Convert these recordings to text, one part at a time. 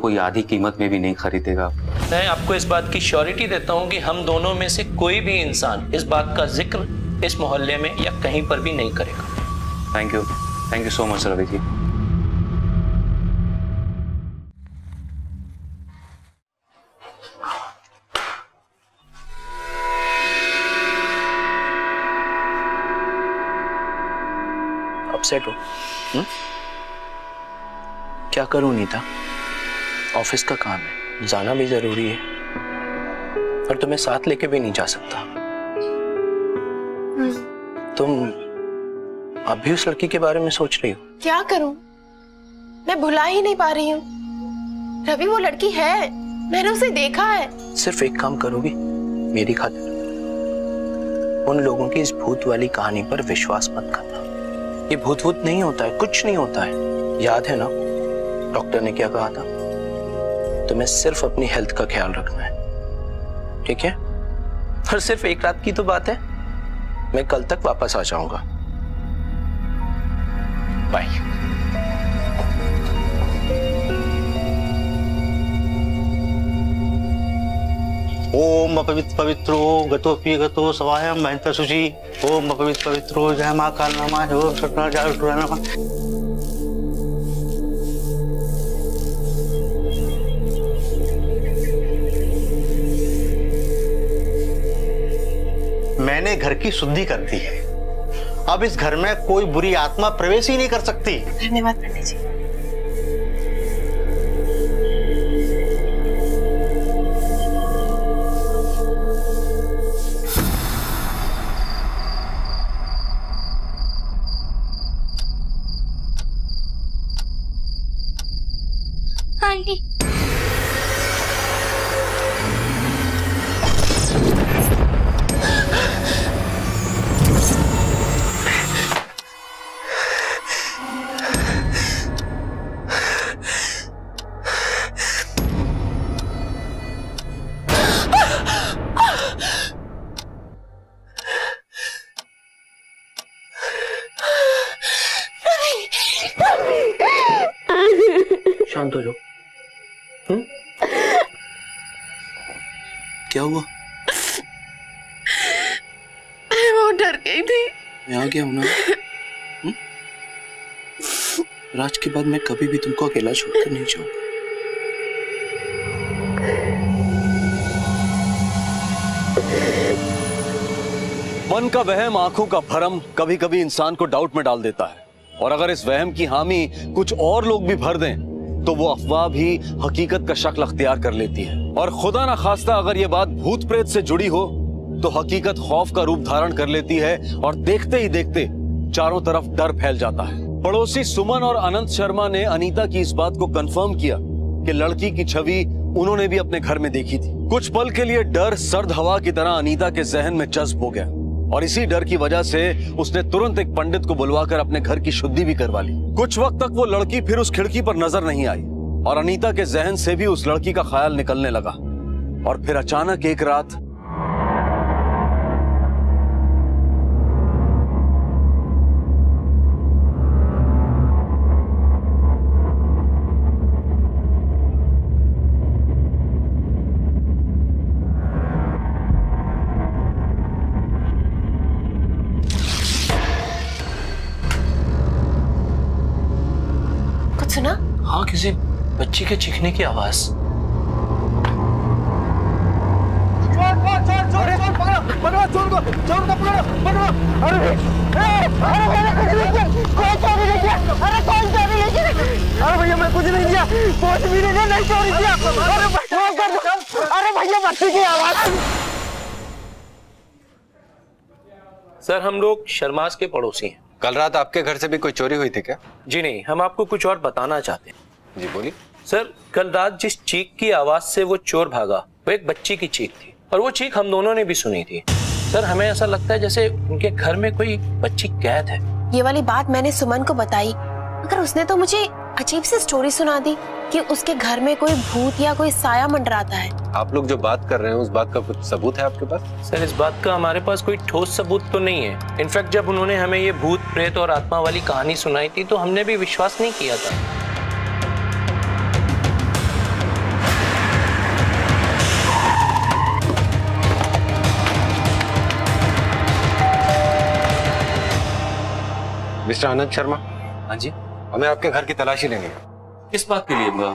कोई आधी कीमत में भी नहीं खरीदेगा। मैं आपको इस बात की श्योरिटी देता हूँ कि हम दोनों में से कोई भी इंसान इस बात का जिक्र इस मोहल्ले में या कहीं पर भी नहीं करेगा। Thank you so much Ravi ji. Upset हो? क्या करूं नीता, ऑफिस का काम है, जाना भी जरूरी है, पर तुम्हें साथ लेके भी नहीं जा सकता। तुम अब भी उस लड़की के बारे में सोच रही हो? क्या करूं, मैं भुला ही नहीं पा रही हूँ। रवि वो लड़की है, मैंने उसे देखा है। सिर्फ एक काम करोगी मेरी खातिर? उन लोगों की इस भूत वाली कहानी पर विश्वास मत करना। ये भूत भूत नहीं होता है, कुछ नहीं होता है। याद है ना डॉक्टर ने क्या कहा था? तुम्हें सिर्फ अपनी हेल्थ का ख्याल रखना है, ठीक है? और सिर्फ एक रात की तो बात है, मैं कल तक वापस आ जाऊंगा। बाय। ओम अपवित्र पवित्रो गतोपि गतो सवायम महंत शुचि। ओम अपवित्र पवित्रो जय मां काल नमः। ओम सत्यनारायण जय नमः। मैंने घर की शुद्धि कर दी है, अब इस घर में कोई बुरी आत्मा प्रवेश ही नहीं कर सकती। धन्यवाद पंडित जी। आंटी शांत हो जाओ। क्या हुआ? मैं बहुत डर गई थी। मैं आ गया हूं ना। राज के बाद मैं कभी भी तुमको अकेला छोड़कर नहीं जाऊंगा। मन का वहम, आंखों का भरम कभी कभी इंसान को डाउट में डाल देता है, और अगर इस वहम की हामी कुछ और लोग भी भर दें तो वो अफवाह भी हकीकत का शक्ल अख्तियार कर लेती है। और खुदा ना खास्ता अगर ये बात भूत प्रेत से जुड़ी हो तो हकीकत खौफ का रूप धारण कर लेती है, और देखते ही देखते चारों तरफ डर फैल जाता है। पड़ोसी सुमन और अनंत शर्मा ने अनीता की इस बात को कंफर्म किया कि लड़की की छवि उन्होंने भी अपने घर में देखी थी। कुछ पल के लिए डर सर्द हवा की तरह अनीता के जहन में जज्ब हो गया, और इसी डर की वजह से उसने तुरंत एक पंडित को बुलवाकर अपने घर की शुद्धि भी करवा ली। कुछ वक्त तक वो लड़की फिर उस खिड़की पर नजर नहीं आई, और अनीता के जहन से भी उस लड़की का ख्याल निकलने लगा। और फिर अचानक एक रात सुना? हाँ, किसी बच्ची के चीखने की आवाज। अरे भैया मैं कुछ नहीं किया, कुछ भी नहीं चोरी किया। अरे भैया बच्ची की आवाज। सर, हम लोग शर्माज के पड़ोसी हैं। कल रात आपके घर से भी कोई चोरी हुई थी क्या? जी नहीं, हम आपको कुछ और बताना चाहते हैं। जी बोलिए। सर, कल रात जिस चीख की आवाज से वो चोर भागा वो एक बच्ची की चीख थी, और वो चीख हम दोनों ने भी सुनी थी। सर, हमें ऐसा लगता है जैसे उनके घर में कोई बच्ची कैद है। ये वाली बात मैंने सुमन को बताई, मगर उसने तो मुझे अजीब सी स्टोरी सुना दी कि उसके घर में कोई भूत या कोई साया मंडराता है। आप लोग जो बात कर रहे हैं उस बात का कुछ सबूत है आपके पास? सर, इस बात का हमारे पास कोई ठोस सबूत तो नहीं है। इनफैक्ट जब उन्होंने हमें ये भूत प्रेत और आत्मा वाली कहानी सुनाई थी तो हमने भी विश्वास नहीं किया था। मिस्टर आनंद शर्मा, हाँ जी, हमें आपके घर की तलाशी लेनी है। किस बात के लिए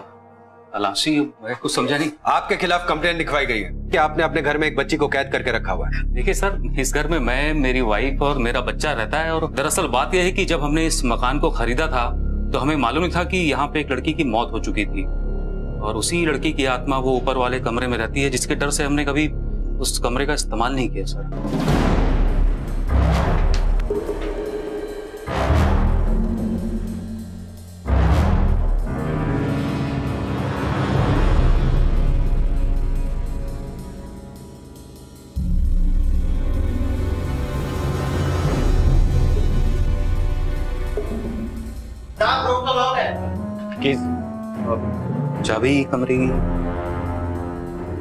तलाशी? मैं कुछ समझा नहीं। आपके खिलाफ कंप्लेंट लिखवाई गई है कि आपने अपने घर में एक बच्ची को कैद करके रखा हुआ है। देखिए सर, इस घर में मैं, मेरी वाइफ और मेरा बच्चा रहता है। और दरअसल बात यह है कि जब हमने इस मकान को खरीदा था तो हमें मालूम नहीं था कि यहाँ पे एक लड़की की मौत हो चुकी थी और उसी लड़की की आत्मा वो ऊपर वाले कमरे में रहती है, जिसके डर से हमने कभी उस कमरे का इस्तेमाल नहीं किया सर। चाबी कमरे की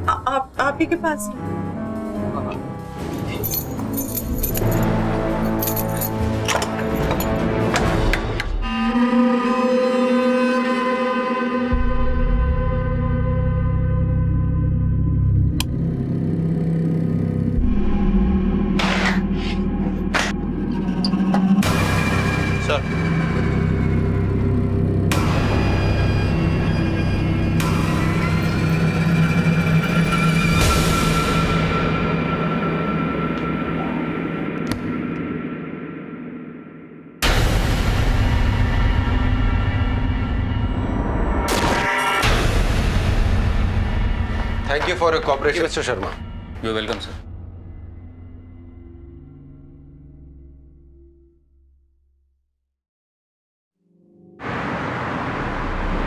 आप ही के पास है। Sir, thank you for your cooperation mister Sharma. You welcome sir.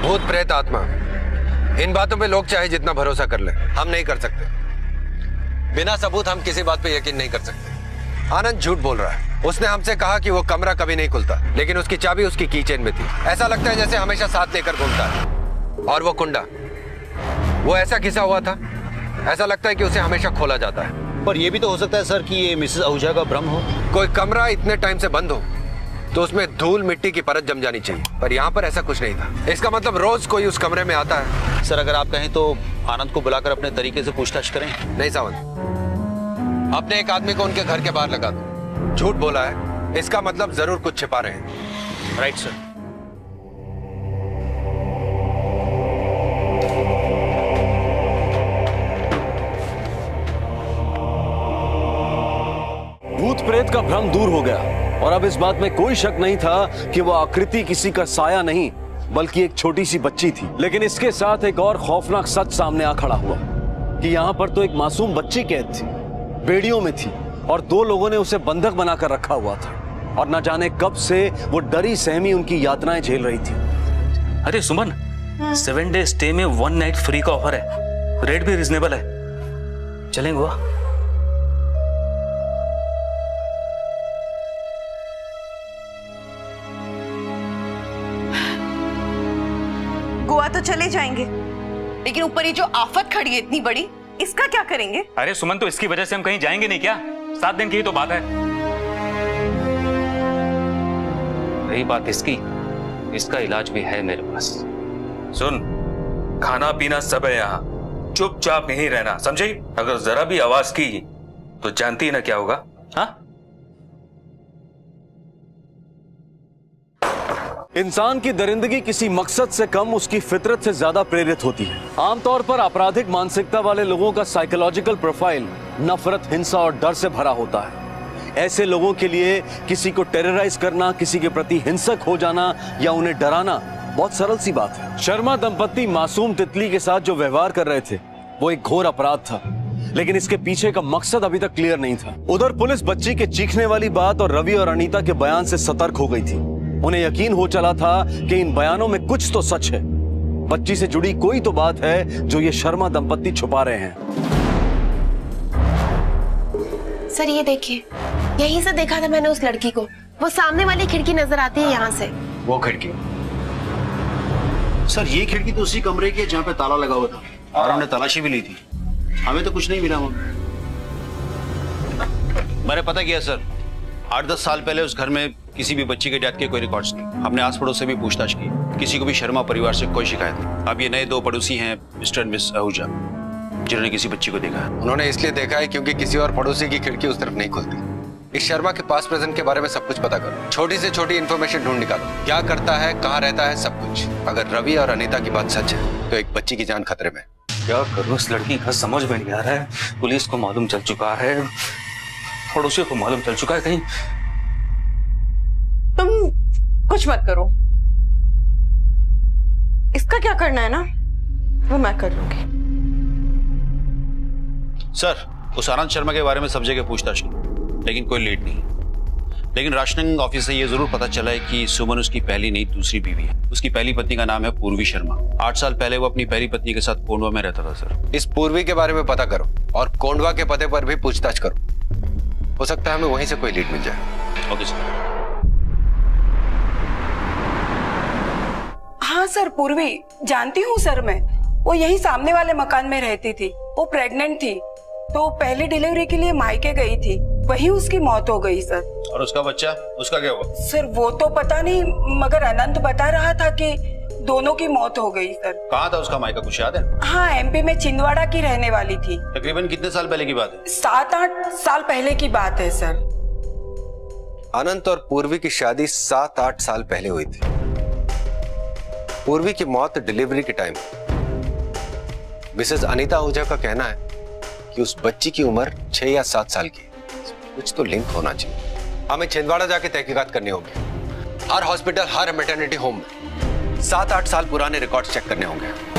भूत प्रेत आत्मा, इन बातों पे लोग चाहे जितना भरोसा कर ले, हम नहीं कर सकते। बिना सबूत हम किसी बात पे यकीन नहीं कर सकते। आनंद झूठ बोल रहा है। उसने हमसे कहा कि वो कमरा कभी नहीं खुलता, लेकिन उसकी चाबी उसकी कीचेन में थी। ऐसा लगता है जैसे हमेशा साथ लेकर घूमता है। और वो कुंडा, वो ऐसा घिसा हुआ था, ऐसा लगता है कि उसे हमेशा खोला जाता है। पर यह भी तो हो सकता है सर कि ये मिसेस आहूजा का भ्रम हो। कोई कमरा इतने टाइम से बंद हो तो उसमें धूल मिट्टी की परत जम जानी चाहिए, पर यहाँ पर ऐसा कुछ नहीं था। इसका मतलब रोज कोई उस कमरे में आता है। सर, अगर आप कहें तो आनंद को बुलाकर अपने तरीके से पूछताछ करें। नहीं सावंत, अपने एक आदमी को उनके घर के बाहर लगा दो। झूठ बोला है, इसका मतलब जरूर कुछ छिपा रहे हैं। Right sir. भूत प्रेत का भ्रम दूर हो गया और अब इस बात में कोई शक नहीं था कि वो आकृति किसी का साया नहीं बल्कि एक छोटी सी बच्ची थी। लेकिन इसके साथ एक और खौफनाक सच सामने आ खड़ा हुआ कि यहाँ पर तो एक मासूम बच्ची कैद थी, बेड़ियों में थी और दो लोगों ने उसे बंधक बनाकर रखा हुआ था और न जाने कब से वो डरी सहमी उनकी यातनाएं झेल रही थी। अरे सुमन, 7 डे स्टे में 1 नाइट फ्री का ऑफर है, रेट भी रिजनेबल है। चलें गोवा? गोवा तो चले जाएंगे, लेकिन ऊपर ये जो आफत खड़ी है इतनी बड़ी, इसका क्या करेंगे? अरे सुमन, तो इसकी वजह से हम कहीं जाएंगे नहीं क्या? 7 दिन की ही तो बात है। रही बात इसकी, इसका इलाज भी है मेरे पास। सुन, खाना पीना सब है यहाँ, चुपचाप यहीं रहना, समझी? अगर जरा भी आवाज की तो जानती है ना क्या होगा। हाँ? इंसान की दरिंदगी किसी मकसद से कम उसकी फितरत से ज्यादा प्रेरित होती है। आमतौर पर आपराधिक मानसिकता वाले लोगों का साइकोलॉजिकल प्रोफाइल नफरत, हिंसा और डर से भरा होता है। ऐसे लोगों के लिए किसी को टेरराइज करना, किसी के प्रति हिंसक हो जाना या उन्हें डराना बहुत सरल सी बात है। शर्मा दंपत्ति मासूम तितली के साथ जो व्यवहार कर रहे थे वो एक घोर अपराध था, लेकिन इसके पीछे का मकसद अभी तक क्लियर नहीं था। उधर पुलिस बच्ची के चीखने वाली बात और रवि और अनीता के बयान से सतर्क हो गई थी। उन्हें यकीन हो चला था कि इन बयानों में कुछ तो सच है। बच्ची से जुड़ी कोई तो बात है जो ये शर्मा दंपत्ति छुपा रहे हैं। सर ये देखिए, यहीं से देखा था मैंने उस लड़की को। वो सामने वाली खिड़की नजर आती है यहाँ से। वो खिड़की? सर, ये खिड़की तो उसी कमरे की है जहाँ पे ताला लगा हुआ था और हमने तलाशी भी ली थी। हमें तो कुछ नहीं मिला। मैंने पता किया सर, 8-10 साल पहले उस घर में किसी भी बच्ची के डेथ के कोई रिकॉर्ड्स नहीं। हमने आस पड़ोस से भी पूछताछ की, किसी को भी शर्मा परिवार से कोई शिकायत नहीं। अब ये नए 2 पड़ोसी हैं, मिस्टर एंड मिस आहूजा, जिन्होंने किसी बच्ची को देखा है। उन्होंने इसलिए देखा है क्योंकि किसी और पड़ोसी की खिड़की उस तरफ नहीं खुलती। इस शर्मा के पास प्रेजेंट के बारे में सब कुछ पता करो, छोटी से छोटी इन्फॉर्मेशन ढूंढ निकालो, क्या करता है, कहाँ रहता है, सब कुछ। अगर रवि और अनीता की बात सच है तो एक बच्ची की जान खतरे में। क्या करूं इस लड़की का समझ में नहीं आ रहा है। पुलिस को मालूम चल चुका है, पड़ोसियों को मालूम चल चुका है, कहीं तुम कुछ मत करो, इसका क्या करना है ना वो मैं कर लूंगी। सर, उस आनंद शर्मा के बारे में सब जगह पूछताछ की, लेकिन कोई लीड नहीं। लेकिन राशनिंग ऑफिस से यह जरूर पता चला है कि सुमन उसकी पहली नहीं दूसरी बीवी है। उसकी पहली पत्नी का नाम है पूर्वी शर्मा। 8 साल पहले वो अपनी पहली पत्नी के साथ कोंडवा में रहता था। सर, इस पूर्वी के बारे में पता करो और कोंडवा के पते पर भी पूछताछ करो, हो सकता है हमें वहीं से कोई लीड मिल जाए। Okay sir. हाँ सर, पूर्वी जानती हूँ सर मैं, वो यही सामने वाले मकान में रहती थी। वो प्रेग्नेंट थी तो पहली डिलीवरी के लिए मायके गई थी, वही उसकी मौत हो गई सर। और उसका बच्चा, उसका क्या हुआ? सर वो तो पता नहीं, मगर अनंत बता रहा था कि दोनों की मौत हो गई सर। कहाँ था उसका मायका, कुछ याद है? हाँ, एमपी में छिंदवाड़ा की रहने वाली थी। तकरीबन कितने साल पहले की बात है? 7-8 साल पहले की बात है सर। अनंत और पूर्वी की शादी 7-8 साल पहले हुई थी। पूर्वी की मौत डिलीवरी के टाइम। मिसेस अनीता आहूजा का कहना है कि उस बच्ची की उम्र 6 या 7 साल की। कुछ तो लिंक होना चाहिए। हमें छिंदवाड़ा जाके तहकीकात करनी होगी। हर हॉस्पिटल, हर मैटरनिटी होम में 7-8 साल पुराने रिकॉर्ड्स चेक करने होंगे।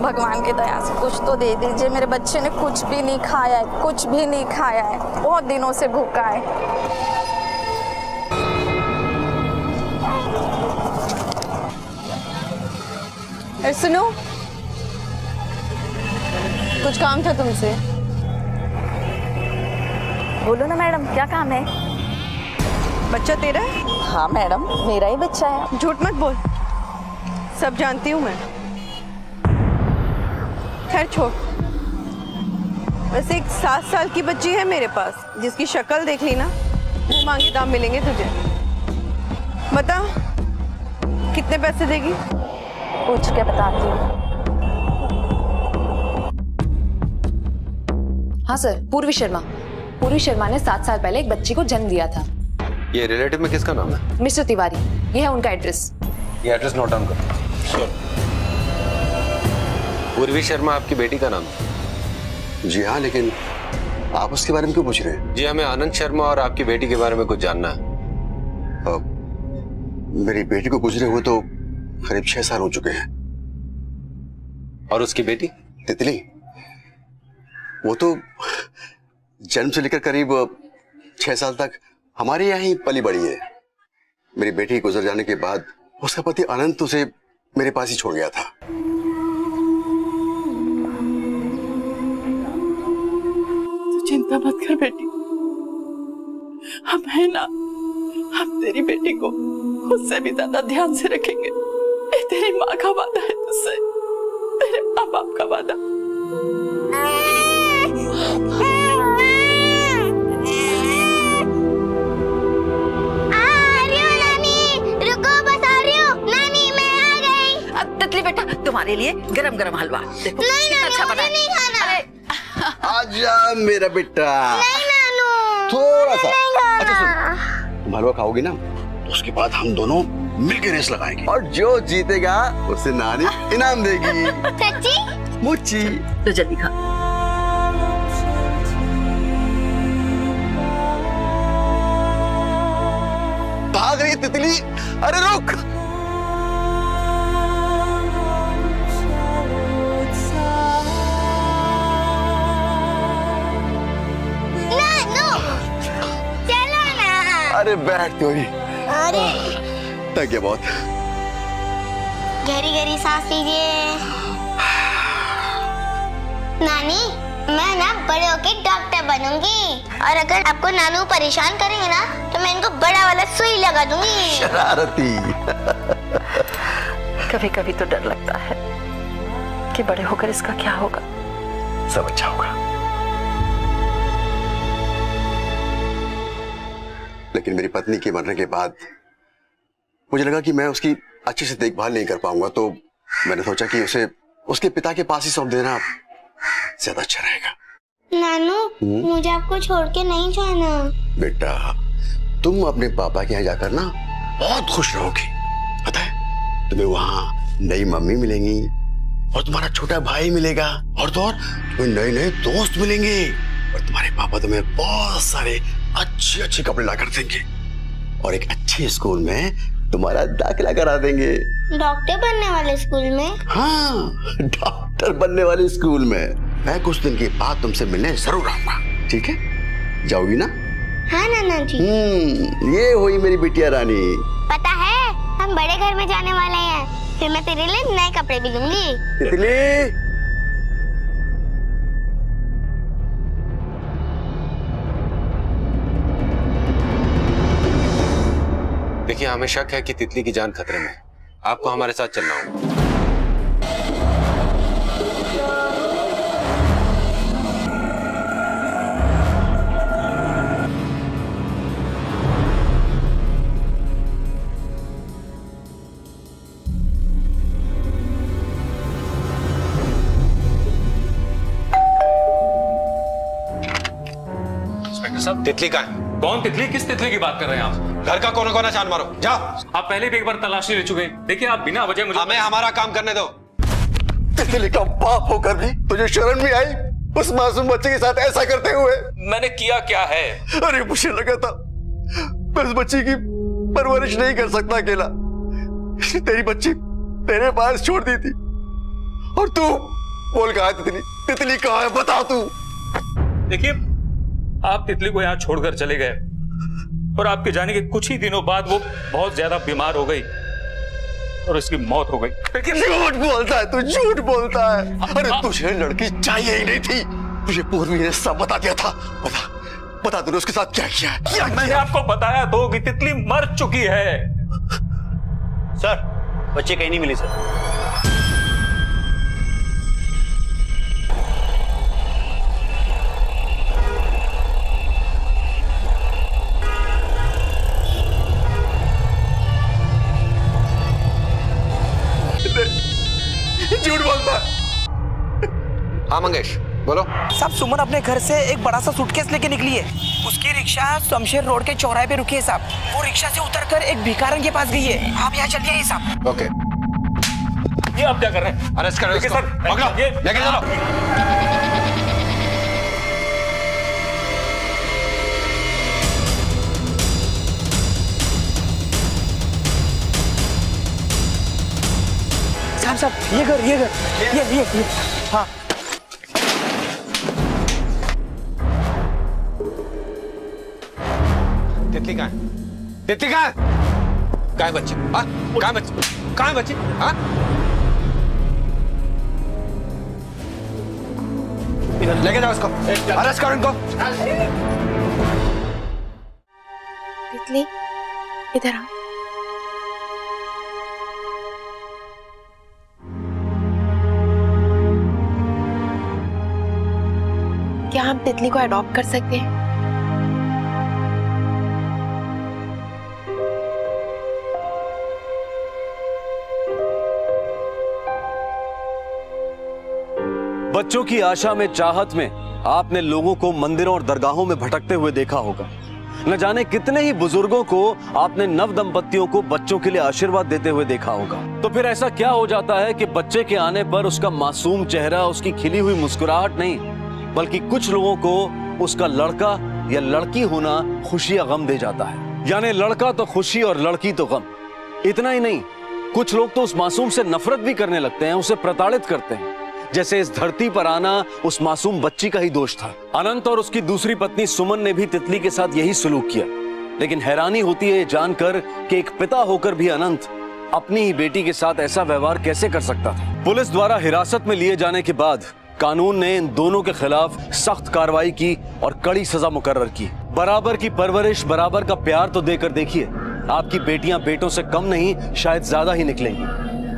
भगवान की दया से कुछ तो दे दीजिए, मेरे बच्चे ने कुछ भी नहीं खाया है, कुछ भी नहीं खाया है, बहुत दिनों से भूखा है। अरे सुनो, कुछ काम था तुमसे। बोलो ना मैडम, क्या काम है? बच्चा तेरा है? हाँ मैडम, मेरा ही बच्चा है। झूठ मत बोल, सब जानती हूँ मैं। खैर छोड़, वैसे एक 7 साल की बच्ची है मेरे पास, जिसकी शक्ल देख ली ना, वो मांगे दाम मिलेंगे तुझे। बता कितने पैसे देगी? पूछ के बताती हूँ। हाँ सर, पूर्वी शर्मा। पूर्वी शर्मा ने 7 साल पहले एक बच्ची को जन्म दिया था। ये रिलेटिव में किसका नाम है? मिस्टर तिवारी, ये है उनका एड्रेस। ये एड्रेस नोट डाउन करो। पूर्वी शर्मा आपकी बेटी का नाम है? जी हाँ, लेकिन आप उसके बारे में क्यों पूछ रहे हैं? जी, हमें आनंद शर्मा और आपकी बेटी के बारे में कुछ जानना है। मेरी बेटी को गुजरे हुए तो करीब 6 साल हो चुके हैं। और उसकी बेटी तितली, वो तो जन्म से लेकर करीब 6 साल तक हमारे यहाँ ही पली बड़ी है। मेरी बेटी गुजर जाने के बाद उसका पति अनंत उसे मेरे पास ही छोड़ गया था। चिंता मत कर बेटी, हम है ना, हम तेरी बेटी को उससे भी ज्यादा ध्यान से रखेंगे। ये तेरी माँ का वादा है तुझसे, तेरे माँ बाप का वादा। तितली बेटा, तुम्हारे लिए गरम गरम हलवा देखो कितना अच्छा बना है। आजा मेरा बेटा। नहीं नानू, थोड़ा सा। नहीं अच्छा सुन, तुम हलवा खाओगी ना तो उसके बाद हम दोनों मिलकर रेस लगाएंगे और जो जीतेगा उसे नानी इनाम देगी। सच्ची? मुच्ची। तो जल्दी खा। भाग रही तितली, अरे रुक। अरे बैठ तो ही। अरे थक गया बहुत। गहरी गहरी सांस लीजिए। नानी, मैं ना बड़े होके डॉक्टर बनूंगी और अगर आपको नानू परेशान करेंगे ना तो मैं इनको बड़ा वाला सुई लगा दूंगी। शरारती। कभी कभी तो डर लगता है कि बड़े होकर इसका क्या होगा। सब अच्छा होगा। लेकिन मेरी पत्नी के मरने के बाद मुझे लगा कि मैं उसकी अच्छे से देखभाल नहीं कर पाऊंगा, तो मैंने सोचा कि उसे उसके पिता के पास ही सौंप देना ज्यादा अच्छा रहेगा। नानू, मुझे आपको छोड़ के नहीं जाना। बेटा, तुम अपने पापा के यहाँ जाकर ना बहुत खुश रहोगी। पता है, तुम्हें वहाँ नई मम्मी मिलेंगी और तुम्हारा छोटा भाई मिलेगा और तो और तुम्हें नए नए दोस्त मिलेंगे और तुम्हारे पापा तुम्हें बहुत सारे अच्छे अच्छे कपड़े ला कर देंगे और एक अच्छे स्कूल में तुम्हारा दाखिला करा देंगे। डॉक्टर बनने वाले स्कूल में? हाँ, डॉक्टर बनने वाले स्कूल में। मैं कुछ दिन के बाद तुमसे मिलने जरूर आऊंगा, ठीक है? जाओगी ना? हाँ नाना जी। ये हुई मेरी बिटिया रानी। पता है, हम बड़े घर में जाने वाले हैं, फिर मैं तेरे लिए नए कपड़े भी लूंगी। तितली, देखिए, हमें शक है कि तितली की जान खतरे में है। आपको हमारे साथ चलना होगा। इंस्पेक्टर साहब, तितली कहाँ है? कौन तितली? किस तितली की बात कर रहे हैं आप? घर का कोना कोना छान मारो, जाओ। आप पहले भी एक बार तलाशी ले चुके हैं। देखिए, आप बिना वजह मुझे हमें हमारा काम करने दो। तितली का बाप होकर भी तुझे शर्म नहीं आई उस मासूम बच्चे के साथ ऐसा करते हुए? मैंने किया क्या है? अरे मुझे लगा था मैं उस बच्ची की परवरिश नहीं कर सकता अकेला, इसलिए तेरी बच्ची तेरे पास छोड़ दी थी। और तू बोल, कहाँ है तितली? तितली कहाँ है, बता तू। देखिए, आप तितली को यहाँ छोड़कर चले गए और आपके जाने के कुछ ही दिनों बाद वो बहुत ज्यादा बीमार हो गई और उसकी मौत हो गई। झूठ बोलता है तू, झूठ बोलता है। अरे तुझे लड़की चाहिए ही नहीं थी, तुझे पूर्वी ने सब बता दिया था। बता तूने उसके साथ क्या किया है? मैंने आपको बताया तो कि तितली मर चुकी है। सर, बच्चे कहीं नहीं मिली सर। झूठ बोलता है। हाँ मंगेश, बोलो। साहब, सुमन अपने घर से एक बड़ा सा सूटकेस लेके निकली है। उसकी रिक्शा शमशेर रोड के चौराहे पे रुकी है साहब। वो रिक्शा से उतरकर एक भिखारन के पास गई है। आप यहाँ चलिए साहब। ओके। ये आप क्या कर रहे हैं? अरेस्ट करो इसको। पकड़ो, लेके चलो। साहब, ये घर ये हाँ। तितली कहाँ है? तितली कहाँ है? कहाँ है बच्ची? हाँ, कहाँ है बच्ची? कहाँ है बच्ची? हाँ, लेके जाओ इसको, अरेस्ट करो इनको। तितली, इधर आओ। क्या हम तितली को अडॉप्ट कर सकते हैं? बच्चों की आशा में, चाहत में आपने लोगों को मंदिरों और दरगाहों में भटकते हुए देखा होगा। न जाने कितने ही बुजुर्गों को आपने नव दंपतियों को बच्चों के लिए आशीर्वाद देते हुए देखा होगा। तो फिर ऐसा क्या हो जाता है कि बच्चे के आने पर उसका मासूम चेहरा, उसकी खिली हुई मुस्कुराहट नहीं, बल्कि कुछ लोगों को उसका लड़का या लड़की होना खुशी या गम दे जाता है। यानी लड़का तो खुशी और लड़की तो गम। इतना ही नहीं, कुछ लोग तो उस मासूम से नफरत भी करने लगते हैं, उसे प्रताड़ित करते हैं, जैसे इस धरती पर आना उस मासूम बच्ची का ही दोष था। अनंत और उसकी दूसरी पत्नी सुमन ने भी तितली के साथ यही सलूक किया। लेकिन हैरानी होती है जानकर कि एक पिता होकर भी अनंत अपनी ही बेटी के साथ ऐसा व्यवहार कैसे कर सकता था? पुलिस द्वारा हिरासत में लिए जाने के बाद कानून ने इन दोनों के खिलाफ सख्त कार्रवाई की और कड़ी सजा मुकर्रर की। बराबर की परवरिश, बराबर का प्यार तो देकर देखिए, आपकी बेटियां बेटों से कम नहीं, शायद ज्यादा ही निकलेंगी।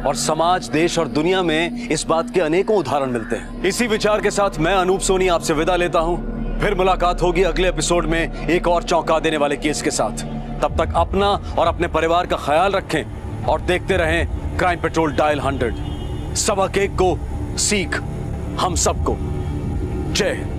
और समाज, देश और दुनिया में इस बात के अनेकों उदाहरण मिलते हैं। इसी विचार के साथ मैं अनूप सोनी आपसे विदा लेता हूं। फिर मुलाकात होगी अगले एपिसोड में एक और चौंका देने वाले केस के साथ। तब तक अपना और अपने परिवार का ख्याल रखें और देखते रहें क्राइम पेट्रोल डायल 100। सबक एक को, सीख हम सबको। जय हिंद।